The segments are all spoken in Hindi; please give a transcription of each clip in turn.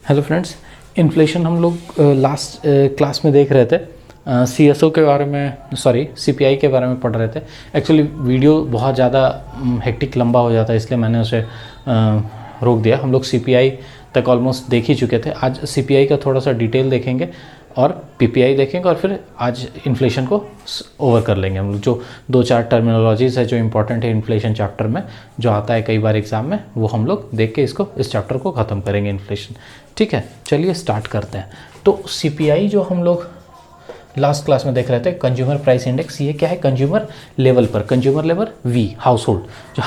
हेलो फ्रेंड्स, इन्फ्लेशन हम लोग लास्ट क्लास में देख रहे थे। CSO के बारे में, सॉरी CPI के बारे में पढ़ रहे थे। एक्चुअली वीडियो बहुत ज़्यादा हेक्टिक लंबा हो जाता है, इसलिए मैंने उसे रोक दिया। हम लोग CPI तक ऑलमोस्ट देख ही चुके थे। आज CPI का थोड़ा सा डिटेल देखेंगे और PPI देखेंगे और फिर आज इन्फ्लेशन को ओवर कर लेंगे हम लोग। जो दो चार टर्मिनोलॉजीज़ है जो इंपॉर्टेंट है इन्फ्लेशन चैप्टर में, जो आता है कई बार एग्जाम में, वो हम लोग देख के इस चैप्टर को ख़त्म करेंगे इन्फ्लेशन। ठीक है, चलिए स्टार्ट करते हैं। तो CPI जो हम लोग लास्ट क्लास में देख रहे थे, कंज्यूमर प्राइस इंडेक्स, ये क्या है? कंज्यूमर लेवल पर, consumer level we household, जो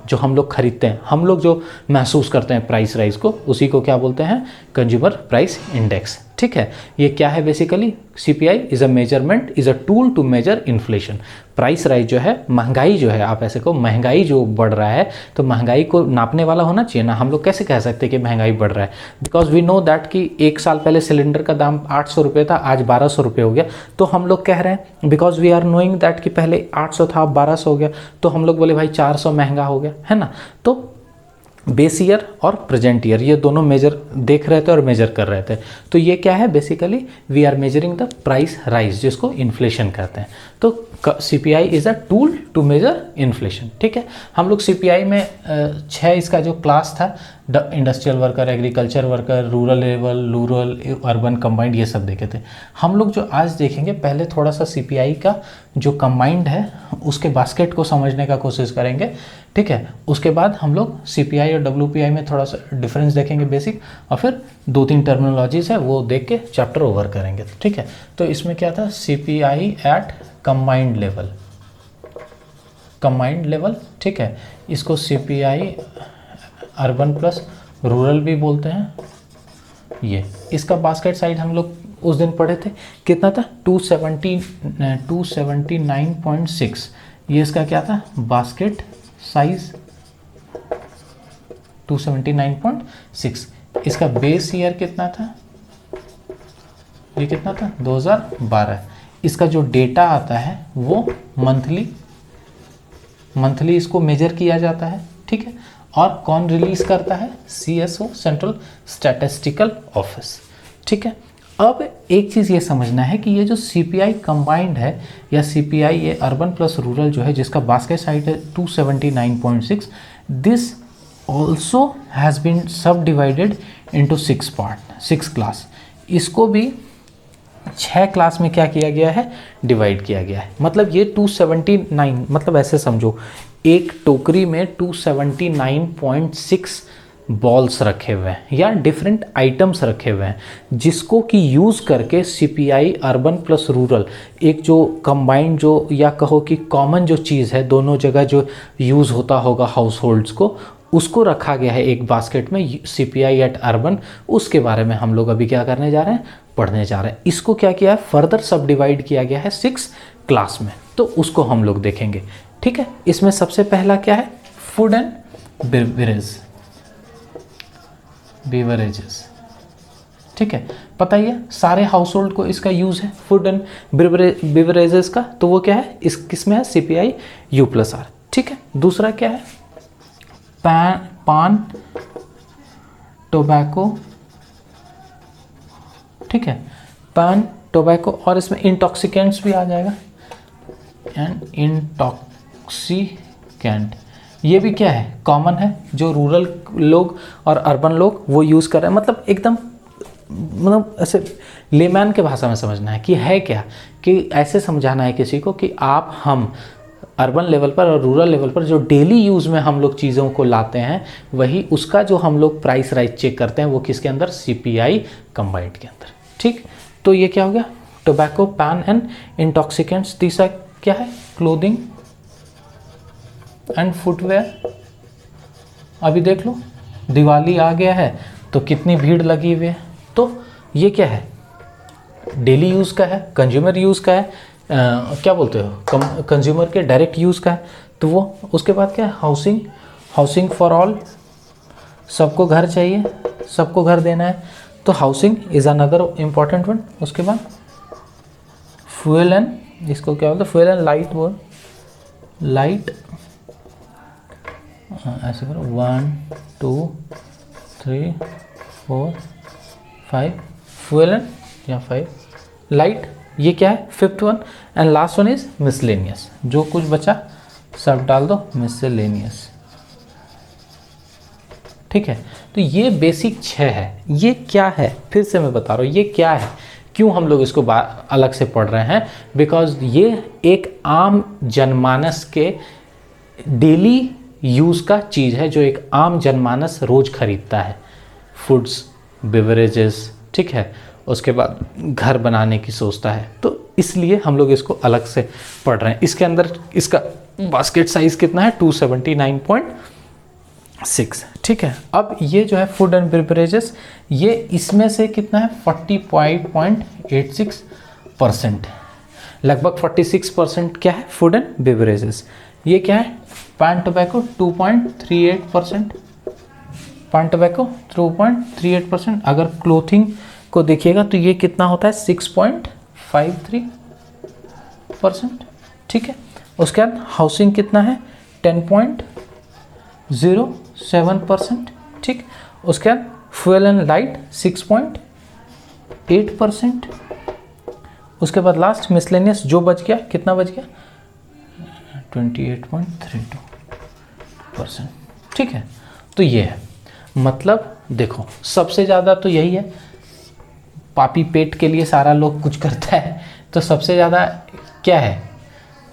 जो हम लोग खरीदते हैं, हम लोग जो महसूस करते हैं प्राइस राइज को, उसी को क्या बोलते हैं? Consumer price index. ठीक है, ये क्या है? Basically CPI is a measurement, is a tool to measure inflation. Price rise जो है, महंगाई जो है, आप ऐसे को महंगाई जो बढ़ रहा है, तो महंगाई को नापने वाला होना चाहिए ना। हम लोग कैसे कह सकते हैं कि महंगाई बढ़ रहा है? बिकॉज वी नो दैट कि एक साल पहले सिलेंडर का दाम 800 रुपये था, आज 1200 रुपये हो गया। तो हम लोग कह रहे हैं, because we are knowing that कि पहले 800 था, अब 1200 हो गया, तो हम लोग बोले भाई 400 महंगा हो गया, है ना। तो बेस ईयर और प्रेजेंट ईयर, ये दोनों मेजर देख रहे थे और मेजर कर रहे थे। तो ये क्या है? Basically we are measuring the price rise, जिसको इन्फ्लेशन कहते हैं। तो CPI is a tool to measure inflation. ठीक है, हम लोग CPI में 6 इसका जो क्लास था, industrial worker, agriculture worker, rural level, urban combined, ये सब देखे थे। हम लोग जो आज देखेंगे, पहले थोड़ा सा CPI का जो कंबाइंड है उसके बास्केट को समझने का कोशिश करेंगे। ठीक है, उसके बाद हम लोग CPI और WPI में थोड़ा सा डिफरेंस देखेंगे बेसिक, और फिर 2-3 टर्मिनोलॉजीज है वो देख के चैप्टर ओवर करेंगे। ठीक है, तो इसमें क्या था? CPI at combined level, combined level. ठीक है, इसको CPI अर्बन प्लस रूरल भी बोलते हैं। ये इसका बास्केट साइज हम लोग उस दिन पढ़े थे, कितना था? 279.6। ये इसका क्या था? Basket size 279.6। इसका बेस ईयर कितना था? ये कितना था? 2012। इसका जो डेटा आता है वो मंथली इसको मेजर किया जाता है। ठीक है, और कौन रिलीज करता है? CSO, central statistical office. ठीक है, अब एक चीज़ ये समझना है कि ये जो CPI कंबाइंड है या CPI ये अर्बन प्लस रूरल जो है, जिसका बास्केट साइज है 279.6, दिस ऑल्सो हैज़ बीन सब डिवाइडेड इंटू 6 पार्ट, 6 क्लास। इसको भी 6 क्लास में क्या किया गया है? डिवाइड किया गया है। मतलब ये 279, मतलब ऐसे समझो, एक टोकरी में 279.6 बॉल्स रखे हुए हैं या डिफरेंट आइटम्स रखे हुए हैं, जिसको कि यूज़ करके CPI अर्बन प्लस रूरल, एक जो कंबाइंड जो, या कहो कि कॉमन जो चीज़ है, दोनों जगह जो यूज़ होता होगा हाउस होल्ड्स को, उसको रखा गया है एक बास्केट में, CPI एट अर्बन। उसके बारे में हम लोग अभी क्या करने जा रहे हैं? पढ़ने जा रहे हैं। इसको क्या किया है? फर्दर सब डिवाइड किया गया है 6 क्लास में, तो उसको हम लोग देखेंगे। ठीक है, इसमें सबसे पहला क्या है? Food and beverages. ठीक है, पता ही है सारे हाउस होल्ड को इसका यूज़ है, फूड एंड बेवरेजेस का। तो वो क्या है? किसमें है? CPI U+R। ठीक है, दूसरा क्या है? पान, टोबैको। ठीक है, पान, टोबैको, और इसमें इंटॉक्सिकेंट्स भी आ जाएगा, एंड इंटॉक्सिकेंट। ये भी क्या है? कॉमन है, जो रूरल लोग और अर्बन लोग वो यूज़ कर रहे हैं। मतलब एकदम, मतलब ऐसे लेमैन के भाषा में समझना है कि है क्या, कि ऐसे समझाना है किसी को कि हम अर्बन लेवल पर और रूरल लेवल पर जो डेली यूज़ में हम लोग चीज़ों को लाते हैं, वही उसका जो हम लोग प्राइस राइज चेक करते हैं, वो किसके अंदर? CPI कंबाइंड के अंदर। ठीक, तो ये क्या हो गया? टोबैको, पान एंड इंटॉक्सिकेंट्स। तीसरा क्या है? Clothing and footwear. अभी देख लो, दिवाली आ गया है तो कितनी भीड़ लगी हुई है। तो ये क्या है? डेली यूज़ का है, कंज्यूमर यूज़ का है, क्या बोलते हो, कंज्यूमर के डायरेक्ट यूज़ का है। तो वो, उसके बाद क्या है? हाउसिंग फॉर ऑल, सबको घर चाहिए, सबको घर देना है, तो housing is another important one. उसके बाद फ्यूल एंड, इसको क्या बोलते हैं? फ्यूल एंड लाइट, वो लाइट, ऐसे करो, 1 2 3 4 5 फ्यूल एंड या 5 लाइट, ये क्या है 5th one, and last one is miscellaneous, जो कुछ बचा सब डाल दो मिसलेनियस। ठीक है, तो ये बेसिक 6 है। ये क्या है, फिर से मैं बता रहा हूँ ये क्या है, क्यों हम लोग इसको अलग से पढ़ रहे हैं, बिकॉज ये एक आम जनमानस के डेली यूज़ का चीज़ है, जो एक आम जनमानस रोज़ खरीदता है, फूड्स, बेवरेजेस, ठीक है, उसके बाद घर बनाने की सोचता है, तो इसलिए हम लोग इसको अलग से पढ़ रहे हैं। इसके अंदर इसका बास्केट साइज कितना है 279.6, ठीक है। अब ये जो है फूड एंड बेवरेजेस, ये इसमें से कितना है 45.86%, लगभग 46% क्या है फूड एंड बेवरेजेस। ये क्या है पान टोबैको 2.38%, पान टोबैको 2.38%। अगर क्लोथिंग को देखिएगा तो ये कितना होता है 6.53%, ठीक है। उसके बाद हाउसिंग कितना है 10.07%, ठीक। उसके बाद फ्यूल एंड लाइट 6.8%। उसके बाद लास्ट मिसलेनियस जो बच गया, कितना बच गया 28.32%, ठीक है। तो ये है, मतलब देखो सबसे ज़्यादा तो यही है, पापी पेट के लिए सारा लोग कुछ करता है, तो सबसे ज़्यादा क्या है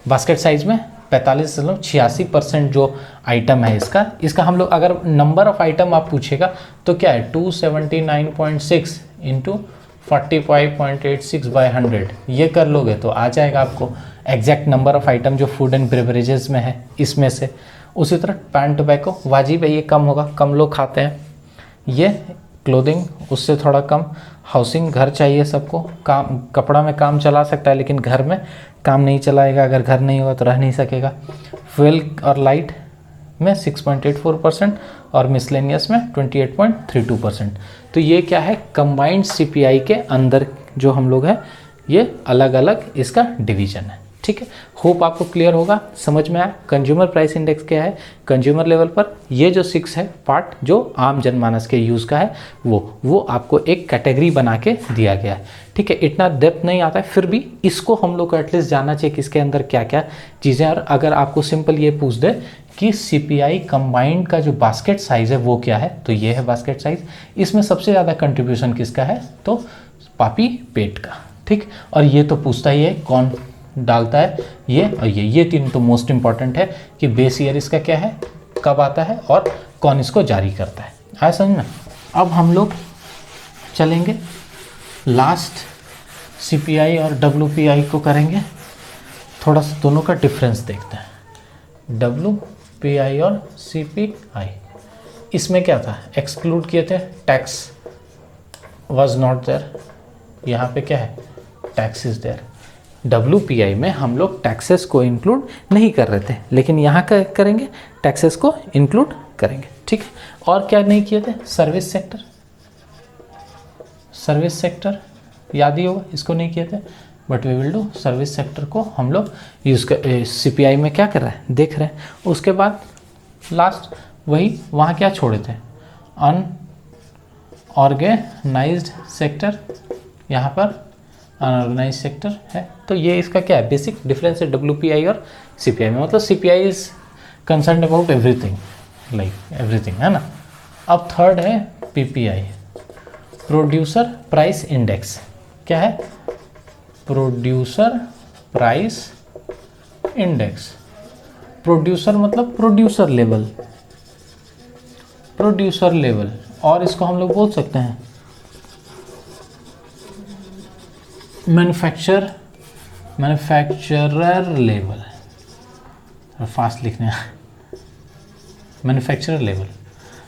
बास्केट साइज में 45.86% जो आइटम है इसका हम लोग अगर नंबर ऑफ आइटम आप पूछेगा तो क्या है 279.6 इंटू 45.86 बाई 100, ये कर लोगे तो आ जाएगा आपको एग्जैक्ट नंबर ऑफ आइटम जो फूड एंड बेवरेजेस में है इसमें से। उसी तरह पैन टोबैको वाजिब है, ये कम होगा, कम लोग खाते हैं। ये क्लोथिंग उससे थोड़ा कम, हाउसिंग घर चाहिए सबको, काम कपड़ा में काम चला सकता है लेकिन घर में काम नहीं चलाएगा, अगर घर नहीं होगा तो रह नहीं सकेगा। फ्यूल और लाइट में 6.84% और मिसलेनियस में 28.32%। तो ये क्या है कंबाइंड सीपीआई के अंदर जो हम लोग हैं, ये अलग अलग इसका डिवीजन है, ठीक है। होप आपको क्लियर होगा, समझ में आया। कंज्यूमर प्राइस इंडेक्स क्या है, कंज्यूमर लेवल पर ये जो 6 है पार्ट जो आम जनमानस के यूज़ का है, वो आपको एक कैटेगरी बना के दिया गया है, ठीक है। इतना डेप्थ नहीं आता है, फिर भी इसको हम लोग को एटलीस्ट जानना चाहिए कि इसके अंदर क्या क्या चीज़ें। और अगर आपको सिंपल ये पूछ दे कि सीपीआई कंबाइंड का जो बास्केट साइज़ है वो क्या है, तो ये है बास्केट साइज़। इसमें सबसे ज़्यादा कंट्रीब्यूशन किसका है, तो पापी पेट का, ठीक। और ये तो पूछता ही है कौन डालता है, ये और ये तीन तो मोस्ट इंपॉर्टेंट है कि बेस ईयर इसका क्या है, कब आता है और कौन इसको जारी करता है। आया समझ में। अब हम लोग चलेंगे लास्ट सीपीआई और डब्ल्यूपीआई को करेंगे, थोड़ा सा दोनों का डिफरेंस देखते हैं। डब्ल्यूपीआई और सीपीआई, इसमें क्या था, एक्सक्लूड किए थे, टैक्स वाज नॉट देयर, यहाँ पे क्या है टैक्स इज देयर। WPI में हम लोग टैक्सेस को इंक्लूड नहीं कर रहे थे, लेकिन यहाँ क्या करेंगे, टैक्सेस को इंक्लूड करेंगे, ठीक है। और क्या नहीं किए थे, सर्विस सेक्टर, सर्विस सेक्टर याद ही होगा, इसको नहीं किए थे, but we will do service sector को हम लोग यूज़ कर CPI में क्या कर रहे हैं देख रहे हैं। उसके बाद लास्ट वही वहाँ क्या छोड़े थे, अनऑर्गेनाइज्ड सेक्टर, यहाँ पर अनऑर्गेनाइज सेक्टर है। तो ये इसका क्या है बेसिक डिफरेंस है WPI और CPI में, मतलब CPI is concern about everything, like everything, है ना। अब थर्ड है PPI, प्रोड्यूसर प्राइस इंडेक्स। क्या है, प्रोड्यूसर प्राइस इंडेक्स। प्रोड्यूसर मतलब प्रोड्यूसर लेवल, प्रोड्यूसर लेवल, और इसको हम लोग बोल सकते हैं मैन्युफैक्चरर लेवल, फास्ट लिखने, मैन्युफैक्चरर लेवल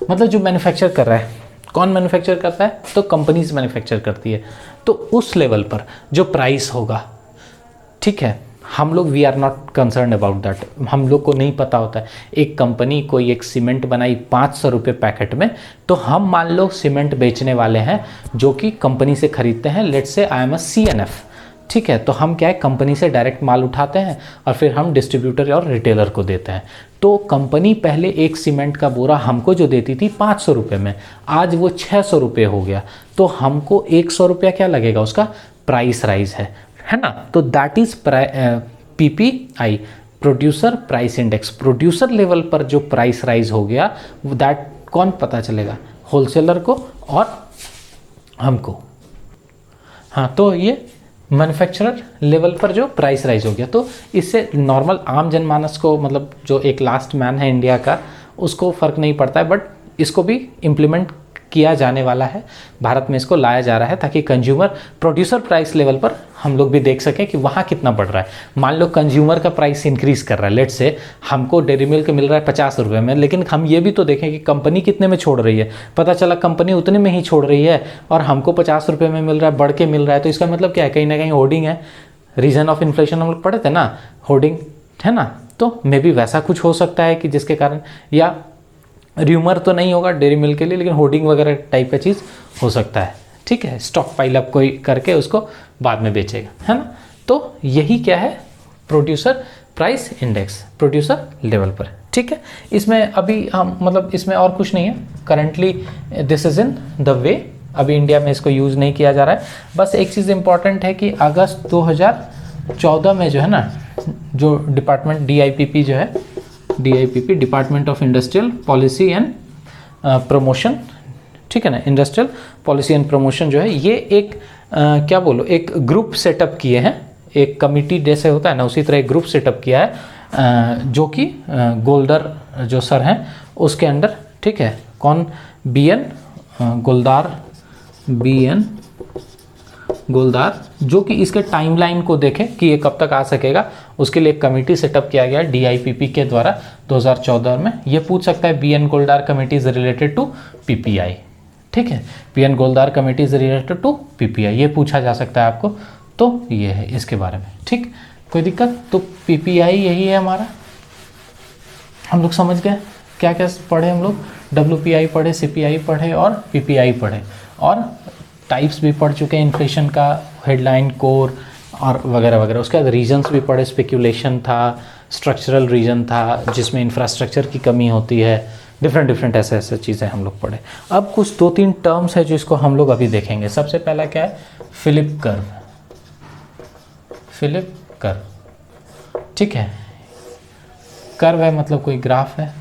मतलब जो मैन्युफैक्चर कर रहा है, कौन मैन्युफैक्चर करता है, तो कंपनीज मैन्युफैक्चर करती है, तो उस लेवल पर जो प्राइस होगा, ठीक है। हम लोग we are not concern about that, हम लोग को नहीं पता होता है। एक कंपनी कोई एक सीमेंट बनाई 500 रुपये पैकेट में, तो हम मान लो सीमेंट बेचने वाले हैं जो कि कंपनी से खरीदते हैं, let's say I am a CNF, ठीक है। तो हम क्या है कंपनी से डायरेक्ट माल उठाते हैं और फिर हम डिस्ट्रीब्यूटर और रिटेलर को देते हैं, तो कंपनी पहले एक सीमेंट का बोरा हमको जो देती थी 500 रुपये में, आज वो 600 रुपये हो गया, तो हमको 100 रुपया क्या लगेगा, उसका प्राइस राइज है ना। तो that is PPI, producer price index. Producer level पर जो प्राइस राइज हो गया दैट कौन पता चलेगा, होलसेलर को और हमको। हाँ, तो ये मैन्युफैक्चरर लेवल पर जो प्राइस राइज हो गया, तो इससे नॉर्मल आम जनमानस को, मतलब जो एक लास्ट मैन है इंडिया का, उसको फ़र्क नहीं पड़ता है, बट इसको भी इम्प्लीमेंट किया जाने वाला है, भारत में इसको लाया जा रहा है, ताकि कंज्यूमर प्रोड्यूसर प्राइस लेवल पर हम लोग भी देख सकें कि वहाँ कितना बढ़ रहा है। मान लो कंज्यूमर का प्राइस इंक्रीज़ कर रहा है, लेट से हमको डेयरी मिल्क मिल रहा है 50 रुपये में, लेकिन हम ये भी तो देखें कि कंपनी कितने में छोड़ रही है। पता चला कंपनी उतने में ही छोड़ रही है और हमको 50 रुपये में मिल रहा है, बढ़ के मिल रहा है, तो इसका मतलब क्या है, कहीं ना कहीं होर्डिंग है। रीज़न ऑफ इन्फ्लेशन हम लोग पढ़े थे ना, होर्डिंग है ना। तो मे बी वैसा कुछ हो सकता है कि जिसके कारण, या र्यूमर तो नहीं होगा डेयरी मिल्क के लिए, लेकिन होर्डिंग वगैरह टाइप का चीज़ हो सकता है। ठीक है, स्टॉक पाइल अप कोई करके उसको बाद में बेचेगा, है ना। तो यही क्या है, producer price index, producer level पर। ठीक है, इसमें अभी हम, मतलब इसमें और कुछ नहीं है currently, this is in the way. अभी इंडिया में इसको यूज़ नहीं किया जा रहा है। बस एक चीज़ इंपॉर्टेंट है कि अगस्त 2014 में जो है ना, जो डिपार्टमेंट DIPP जो है, DIPP department of industrial policy and promotion, ठीक है ना, इंडस्ट्रियल पॉलिसी एंड प्रमोशन जो है, ये एक क्या बोलो, एक ग्रुप सेटअप किए हैं, एक कमिटी जैसे होता है ना, उसी तरह एक ग्रुप सेटअप किया है, जो कि गोलदार जो सर हैं उसके अंडर। ठीक है, कौन, BN गोलदार, जो कि इसके टाइमलाइन को देखे कि ये कब तक आ सकेगा, उसके लिए एक कमेटी सेटअप किया गया DIPP के द्वारा 2014 में। ये पूछ सकता है BN Goldar committee is related to PPI। ठीक है, BN Goldar committee is related to PPI, ये पूछा जा सकता है आपको। तो ये है इसके बारे में। ठीक, कोई दिक्कत? तो PPI यही है हमारा, हम लोग समझ गए क्या क्या पढ़े हम लोग, WPI पढ़े, CPI पढ़े और PPI पढ़े, और टाइप्स भी पढ़ चुके हैं इन्फ्लेशन का, हेडलाइन, कोर और वगैरह वगैरह। उसके बाद रीजन्स भी पढ़े, स्पेक्यूलेशन था, स्ट्रक्चरल रीजन था जिसमें इंफ्रास्ट्रक्चर की कमी होती है, डिफरेंट ऐसे ऐसे चीज़ें हम लोग पढ़े। अब कुछ 2-3 टर्म्स है जो इसको हम लोग अभी देखेंगे। सबसे पहला क्या है, फिलिप कर्व। फिलिप कर्व, ठीक है, कर्व है मतलब कोई ग्राफ है,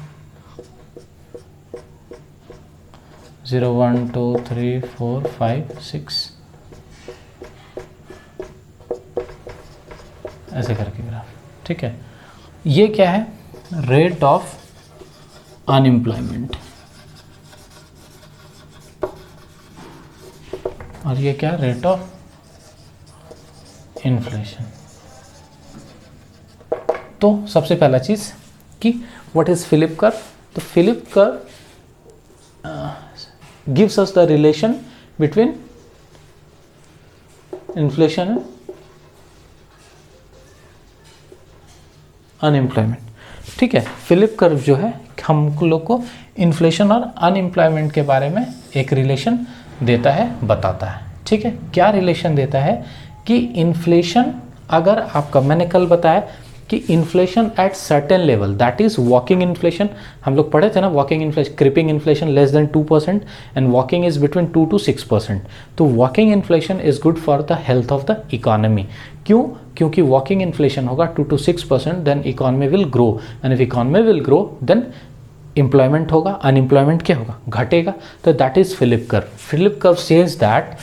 0 1 2 3 4 5 6 ऐसे करके ग्राफ। ठीक है, ये क्या है, रेट ऑफ अनएम्प्लॉयमेंट, और ये क्या, रेट ऑफ इन्फ्लेशन। तो सबसे पहला चीज कि व्हाट इज फिलिप कर्व। तो Phillip curve gives us the relation between inflation and unemployment। ठीक है, फिलिप कर्व जो है हम लोग को इन्फ्लेशन और अनएम्प्लॉयमेंट के बारे में एक रिलेशन देता है, बताता है। ठीक है, क्या रिलेशन देता है कि इन्फ्लेशन अगर आपका, मैंने कल बताया कि inflation at certain level, that is walking inflation, हम लोग पढ़े थे ना, walking inflation, creeping inflation less than 2% and walking is between 2 to 6%। तो walking inflation is good for the health of the economy. क्यों? क्योंकि वॉकिंग इन्फ्लेशन होगा 2 to 6%, then economy will grow, and if economy will grow then employment होगा, अनएम्प्लॉयमेंट क्या होगा, घटेगा। तो that is Phillip curve. Phillip curve says that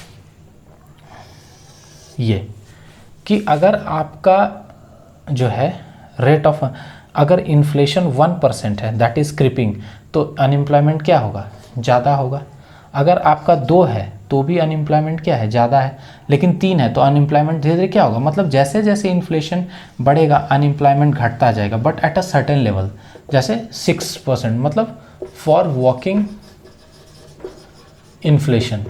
ये कि अगर आपका जो है रेट ऑफ, अगर इन्फ्लेशन 1% है दैट इज क्रिपिंग, तो अनएम्प्लॉयमेंट क्या होगा, ज़्यादा होगा। अगर आपका 2 है तो भी अनएम्प्लॉयमेंट क्या है, ज़्यादा है, लेकिन 3 है तो अनएम्प्लॉयमेंट धीरे धीरे क्या होगा, मतलब जैसे जैसे इन्फ्लेशन बढ़ेगा अनएम्प्लॉयमेंट घटता जाएगा, but at a certain level, जैसे 6%, मतलब फॉर वॉकिंग इन्फ्लेशन।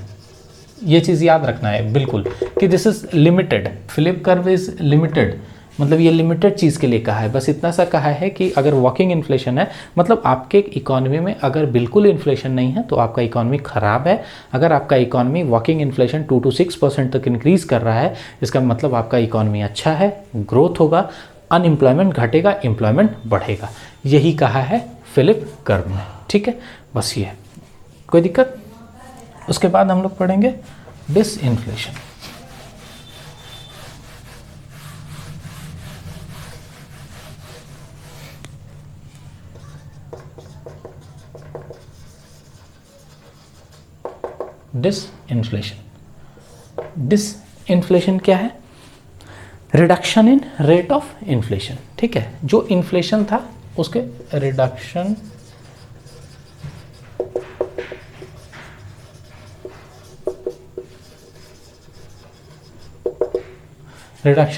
ये चीज़ याद रखना है बिल्कुल कि this is limited, Phillip curve is limited, मतलब ये लिमिटेड चीज़ के लिए कहा है। बस इतना सा कहा है कि अगर वॉकिंग इन्फ्लेशन है, मतलब आपके इकोनॉमी में अगर बिल्कुल इन्फ्लेशन नहीं है तो आपका इकोनॉमी ख़राब है। अगर आपका इकोनॉमी वॉकिंग इन्फ्लेशन 2 to 6% तक इंक्रीज़ कर रहा है, इसका मतलब आपका इकोनॉमी अच्छा है, ग्रोथ होगा, अनएम्प्लॉयमेंट घटेगा, एम्प्लॉयमेंट बढ़ेगा। यही कहा है फिलिप कर्व ने। ठीक है, बस ये है, कोई दिक्कत। उसके बाद हम लोग पढ़ेंगे डिसइंफ्लेशन। डिसइंफ्लेशन क्या है? Reduction in rate of inflation. ठीक है, जो इन्फ्लेशन था उसके reduction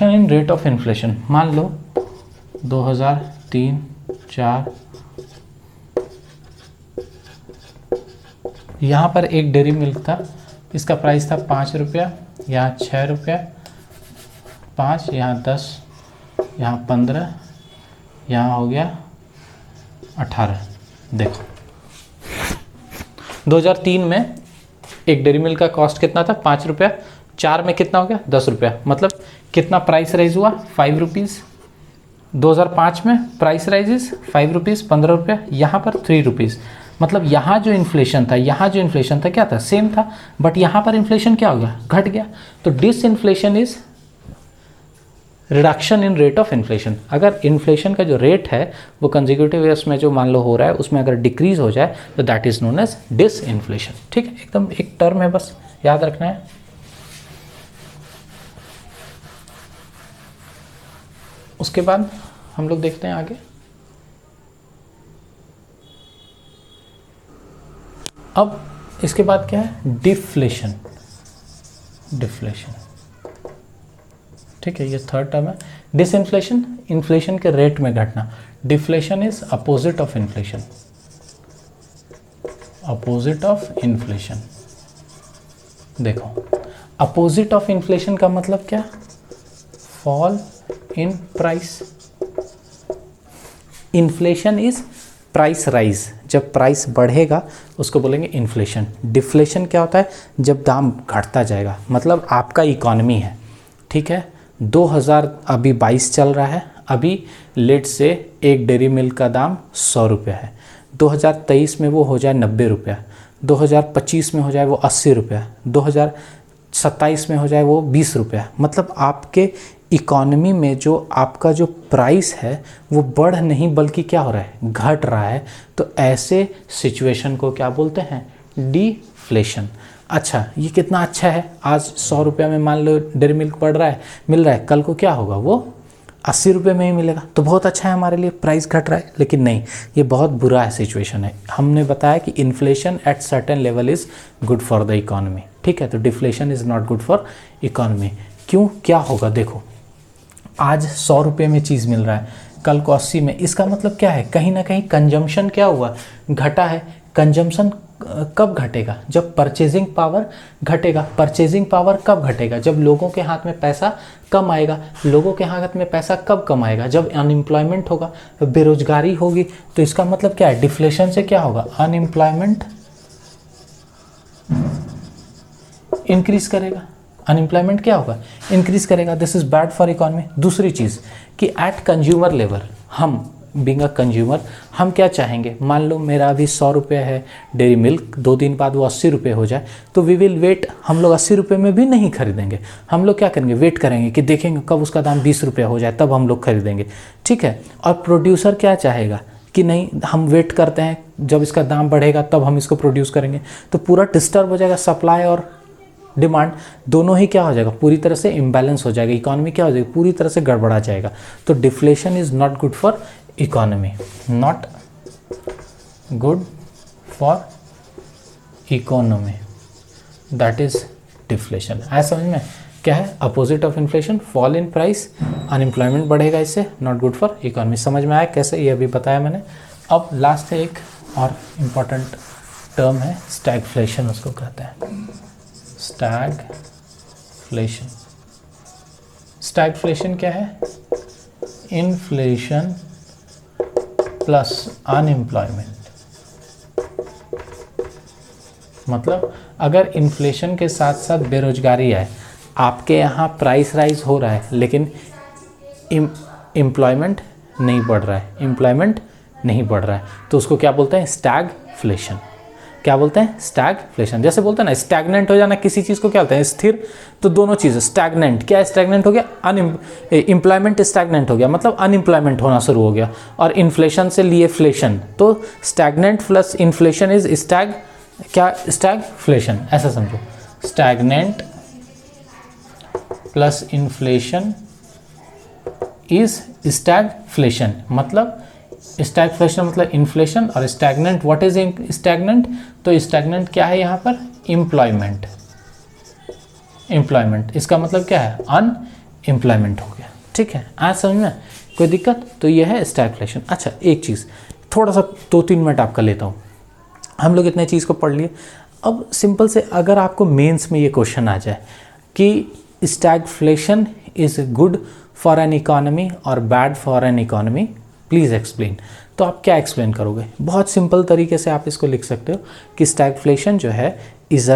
in rate of inflation. मान लो 2003-04 यहाँ पर एक डेयरी मिल्क था, इसका प्राइस था 5 रुपया, यहाँ 6 रुपया, 5, यहाँ 10, यहाँ 15, यहाँ हो गया 18। देखो 2003 में एक डेयरी मिल्क का कॉस्ट कितना था? 5 रुपया। 4 में कितना हो गया? 10 रुपया। मतलब कितना प्राइस राइज हुआ? 5 रुपीज़। 2005 में प्राइस राइजेस 5 रुपीज़, 15 रुपया, यहाँ पर 3 रुपीज़। मतलब यहाँ जो इन्फ्लेशन था, क्या था? सेम था, बट यहाँ पर इन्फ्लेशन क्या हो गया? घट गया। तो disinflation is reduction in rate of inflation. अगर इन्फ्लेशन का जो रेट है वो कंसेक्यूटिव ईयर्स में जो मान लो हो रहा है उसमें अगर डिक्रीज हो जाए तो that is known as disinflation. ठीक है, एकदम एक टर्म है, बस याद रखना है। उसके बाद हम लोग देखते हैं आगे। अब इसके बाद क्या है? डिफ्लेशन। ठीक है, ये थर्ड टर्म है। डिसइन्फ्लेशन, इन्फ्लेशन के रेट में घटना। Deflation is opposite of inflation. देखो अपोजिट ऑफ इन्फ्लेशन का मतलब क्या? Fall in price. Inflation is price rise, जब प्राइस बढ़ेगा उसको बोलेंगे इन्फ्लेशन। डिफ्लेशन क्या होता है? जब दाम घटता जाएगा। मतलब आपका इकॉनमी है, ठीक है, 2022 चल रहा है, अभी लेट से एक डेयरी मिल्क का दाम 100 रुपया है, 2023 में वो हो जाए 90 रुपया, 2025 में हो जाए वो 80 रुपया, 2027 में हो जाए वो 20 रुपया। मतलब आपके इकॉनमी में जो आपका जो प्राइस है वो बढ़ नहीं बल्कि क्या हो रहा है? घट रहा है। तो ऐसे सिचुएशन को क्या बोलते हैं? डिफ्लेशन। अच्छा, ये कितना अच्छा है, आज 100 रुपये में मान लो डेयरी मिल्क मिल रहा है, कल को क्या होगा? वो 80 रुपये में ही मिलेगा, तो बहुत अच्छा है हमारे लिए, प्राइस घट रहा है। लेकिन नहीं, ये बहुत बुरा है सिचुएशन है। हमने बताया कि inflation at certain level is good for the economy. ठीक है, तो deflation is not good for economy. क्यों? क्या होगा? देखो आज 100 रुपये में चीज़ मिल रहा है, कल को 80 में। इसका मतलब क्या है? कहीं ना कहीं कंजम्पशन क्या हुआ? घटा है। कंजम्पशन कब घटेगा? जब परचेजिंग पावर घटेगा। परचेजिंग पावर कब घटेगा? जब लोगों के हाथ में पैसा कम आएगा। लोगों के हाथ में पैसा कब कम आएगा? जब अनएम्प्लॉयमेंट होगा, बेरोजगारी होगी। तो इसका मतलब क्या है? डिफ्लेशन से क्या होगा? अनएम्प्लॉयमेंट इंक्रीज करेगा। अनएम्प्लॉयमेंट क्या होगा? इंक्रीज करेगा। This is bad for economy. दूसरी चीज़ कि एट कंज्यूमर लेवल, हम बीइंग अ कंज्यूमर, हम क्या चाहेंगे? मान लो मेरा अभी 100 रुपये है डेयरी मिल्क, 2 दिन बाद वो 80 रुपये हो जाए, तो वी विल वेट। हम लोग 80 रुपये में भी नहीं खरीदेंगे, हम लोग क्या करेंगे? वेट करेंगे कि देखेंगे कब उसका दाम 20 रुपये हो जाए, तब हम लोग खरीदेंगे। ठीक है, और प्रोड्यूसर क्या चाहेगा कि नहीं, हम वेट करते हैं, जब इसका दाम बढ़ेगा तब हम इसको प्रोड्यूस करेंगे। तो पूरा डिस्टर्ब हो जाएगा, सप्लाई और डिमांड दोनों ही क्या हो जाएगा? पूरी तरह से इम्बैलेंस हो जाएगा। इकॉनमी क्या हो जाएगी? पूरी तरह से गड़बड़ा जाएगा। तो deflation is not good for economy, not good for economy, that is deflation. आया समझ में? क्या है opposite of inflation? Fall in price, unemployment बढ़ेगा, इससे नॉट गुड फॉर इकोनॉमी। समझ में आया कैसे? ये अभी बताया मैंने। अब लास्ट है एक और इम्पॉर्टेंट टर्म है, स्टैगफ्लेशन उसको कहते हैं। स्टैगफ्लेशन। स्टैगफ्लेशन क्या है? Inflation plus unemployment. मतलब अगर इन्फ्लेशन के साथ साथ बेरोजगारी है, आपके यहाँ प्राइस राइज हो रहा है लेकिन एम्प्लॉयमेंट नहीं बढ़ रहा है, एम्प्लॉयमेंट नहीं बढ़ रहा है, तो उसको क्या बोलते हैं, स्टैगफ्लेशन। क्या बोलते हैं, स्टैगफ्लेशन। जैसे बोलते हैं ना स्टैग्नेंट हो जाना किसी चीज़ को क्या बोलते हैं, स्थिर। तो दोनों चीज़ें, स्टैग्नेंट क्या है, स्टैग्नेंट हो गया, एम्प्लॉयमेंट स्टैग्नेंट हो गया मतलब अनएम्प्लॉयमेंट होना शुरू हो गया, और इन्फ्लेशन से लिए फ्लेशन, तो stagnant plus inflation is Stag, क्या, स्टैगफ्लेशन, ऐसा समझो, stagnant plus inflation is stagflation. मतलब स्टैगफ्लेशन मतलब इन्फ्लेशन, और स्टैग्नेंट, व्हाट इज स्टैग्नेंट, तो स्टैग्नेंट क्या है यहाँ पर, एम्प्लॉयमेंट। एम्प्लॉयमेंट इसका मतलब क्या है, अनएम्प्लॉयमेंट हो गया। ठीक है, आज समझ में कोई दिक्कत, तो यह है स्टैगफ्लेशन। अच्छा एक चीज़ थोड़ा सा 2-3 मिनट आपका लेता हूँ, हम लोग इतने चीज़ को पढ़ लिए। अब सिंपल से अगर आपको मेंस में ये क्वेश्चन आ जाए कि stagflation is good for an economy और bad for an economy, please explain, तो आप क्या एक्सप्लेन करोगे। बहुत सिंपल तरीके से आप इसको लिख सकते हो कि स्टैगफ्लेशन जो है इज़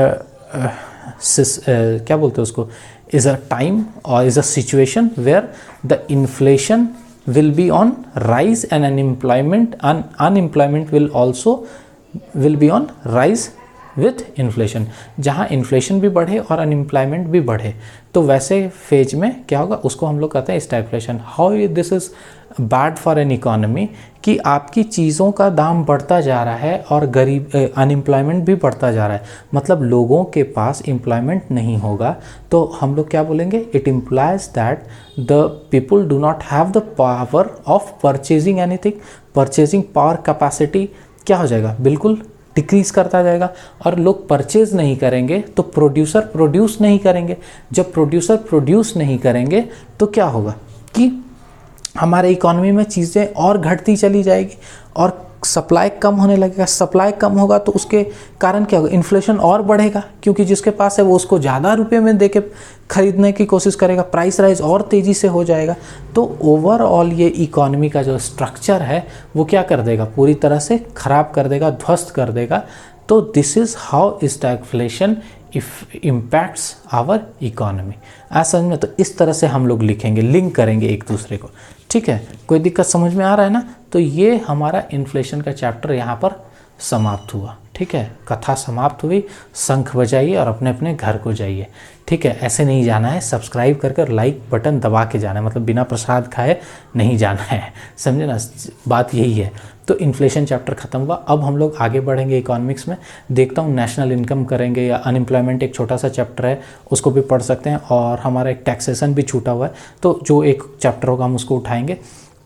क्या बोलते हैं उसको, इज़ अ टाइम और is a situation where the inflation will be on rise and unemployment will be on rise with inflation। जहाँ इन्फ्लेशन भी बढ़े और अनएम्प्लॉयमेंट भी बढ़े, तो वैसे फेज में क्या होगा, उसको हम लोग कहते हैं stagflation. How this is bad for an economy, कि आपकी चीज़ों का दाम बढ़ता जा रहा है और गरीब अनएम्प्लॉयमेंट भी बढ़ता जा रहा है, मतलब लोगों के पास एम्प्लॉयमेंट नहीं होगा, तो हम लोग क्या बोलेंगे, it implies that the people do not have the power of purchasing anything. Purchasing power capacity क्या हो जाएगा, बिल्कुल डिक्रीज़ करता जाएगा, और लोग परचेज नहीं करेंगे तो प्रोड्यूसर प्रोड्यूस नहीं करेंगे। जब प्रोड्यूसर प्रोड्यूस नहीं करेंगे तो क्या होगा कि हमारे इकोनॉमी में चीज़ें और घटती चली जाएगी और सप्लाई कम होने लगेगा। सप्लाई कम होगा तो उसके कारण क्या होगा, इन्फ्लेशन और बढ़ेगा, क्योंकि जिसके पास है वो उसको ज़्यादा रुपए में देके खरीदने की कोशिश करेगा, प्राइस राइज और तेज़ी से हो जाएगा। तो ओवरऑल ये इकोनॉमी का जो स्ट्रक्चर है वो क्या कर देगा, पूरी तरह से ख़राब कर देगा, ध्वस्त कर देगा। तो this is how stagflation if impacts our economy. ऐसा समझ में, तो इस तरह से हम लोग लिखेंगे, लिंक करेंगे एक दूसरे को। ठीक है, कोई दिक्कत समझ में आ रहा है ना। तो ये हमारा इन्फ्लेशन का चैप्टर यहाँ पर समाप्त हुआ। ठीक है, कथा समाप्त हुई, शंख बजाइए और अपने अपने घर को जाइए। ठीक है, ऐसे नहीं जाना है, सब्सक्राइब कर लाइक बटन दबा के जाना है, मतलब बिना प्रसाद खाए नहीं जाना है, समझे ना, बात यही है। तो इन्फ्लेशन चैप्टर खत्म हुआ, अब हम लोग आगे बढ़ेंगे इकोनॉमिक्स में। देखता हूँ नेशनल इनकम करेंगे या अनएम्प्लॉयमेंट, एक छोटा सा चैप्टर है उसको भी पढ़ सकते हैं, और हमारा एक टैक्सेशन भी छूटा हुआ है, तो जो एक चैप्टर होगा हम उसको उठाएंगे।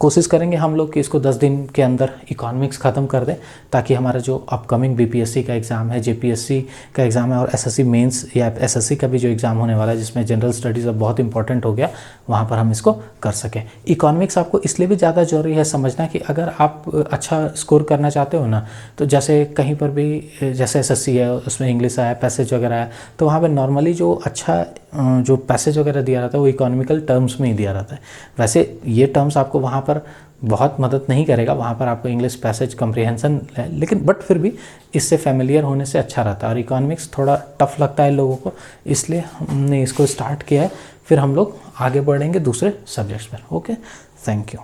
कोशिश करेंगे हम लोग कि इसको 10 दिन के अंदर इकोनॉमिक्स ख़त्म कर दें, ताकि हमारा जो अपकमिंग बीपीएससी का एग्ज़ाम है, जेपीएससी का एग्ज़ाम है, और एसएससी मेंस या एसएससी का भी जो एग्ज़ाम होने वाला है, जिसमें जनरल स्टडीज़ अब बहुत इंपॉर्टेंट हो गया, वहाँ पर हम इसको कर सकें। इकोनॉमिक्स आपको इसलिए भी ज़्यादा ज़रूरी है समझना कि अगर आप अच्छा स्कोर करना चाहते हो ना, तो जैसे कहीं पर भी, जैसे एसएससी है उसमें इंग्लिश आया, पैसेज वगैरह आया, तो वहाँ पर नॉर्मली जो अच्छा जो पैसेज वगैरह दिया रहता है वो इकोनॉमिकल टर्म्स में ही दिया रहता है। वैसे ये टर्म्स आपको वहाँ पर बहुत मदद नहीं करेगा, वहाँ पर आपको इंग्लिश पैसेज कम्प्रीहेंशन है, लेकिन बट फिर भी इससे फेमिलियर होने से अच्छा रहता है। और इकोनॉमिक्स थोड़ा टफ लगता है लोगों को, इसलिए हमने इसको स्टार्ट किया है, फिर हम लोग आगे बढ़ेंगे दूसरे सब्जेक्ट्स पर। Okay, thank you.